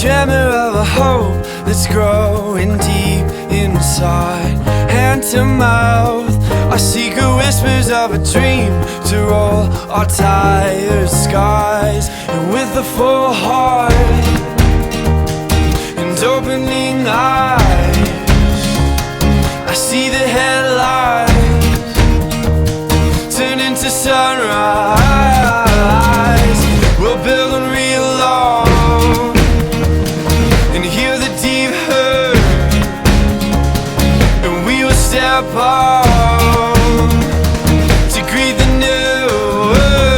tremor of a hope that's growing deep inside. Hand to mouth, our secret whispers of a dream to roll our tired skies. And with a full heart and opening eyes, I see the headlights turn into sunrise. We'll build and reload and hear the deep hurt, and we will step on to greet the new world.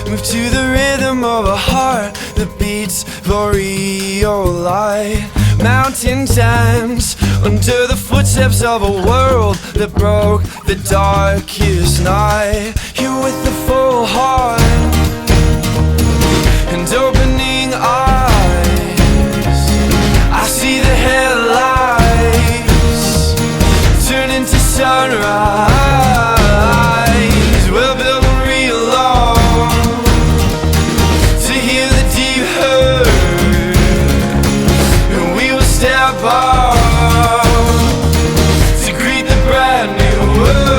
Move to the rhythm of a heart that beats boreal light. Mountain dance under the footsteps of a world that broke the darkest night. Here with a full heart and opening eyes, I see the headlights turn into sunrise. We'll build and reload to hear the deep hurt, and we will step up to greet the brand new world.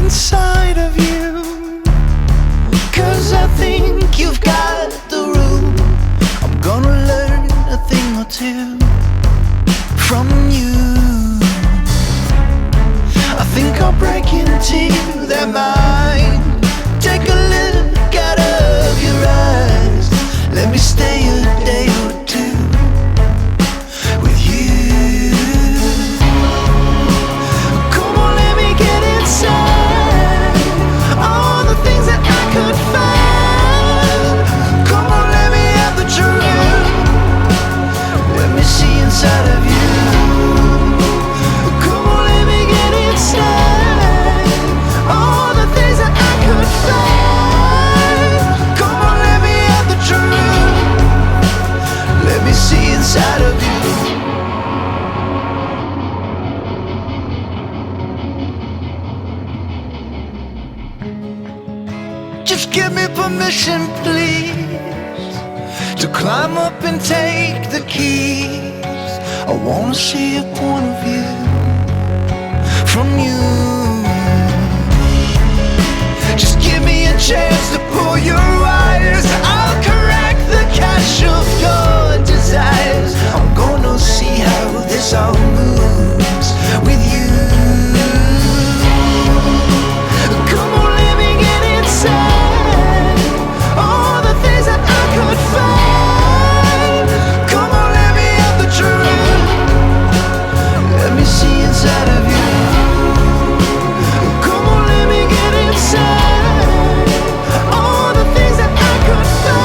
Inside of you, 'cause I think you've got the room. I'm gonna learn a thing or two from you. I think I'll break into their mind. Take a look out of your eyes. Let me stay a day or two with you. Come on, let me get inside. Inside of you, come on, let me get inside. All the things that I could find. Come on, let me have the truth. Let me see inside of you. Just give me permission, please, to climb up and take the keys. I wanna see a point of view from you. Just give me a chance to pull your wires. I'll correct the cache of your desires. I'm gonna see how this all moves with you. Come on, let me get inside all the things that I could find. Come on, let me have the truth. Let me see inside of you. Come on, let me get inside all the things that I could find.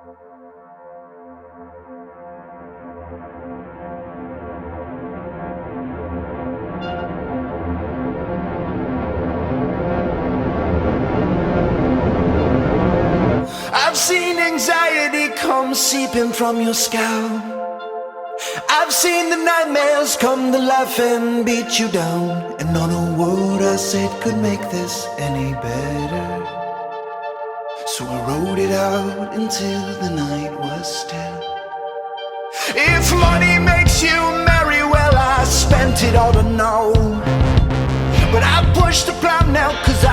I've seen anxiety come seeping from your scalp. I've seen the nightmares come to life and beat you down. And not a word I said could make this any better. So I wrote it out until the night was still. If money makes you merry, well I spent it all to know. But I pushed the plan now 'cause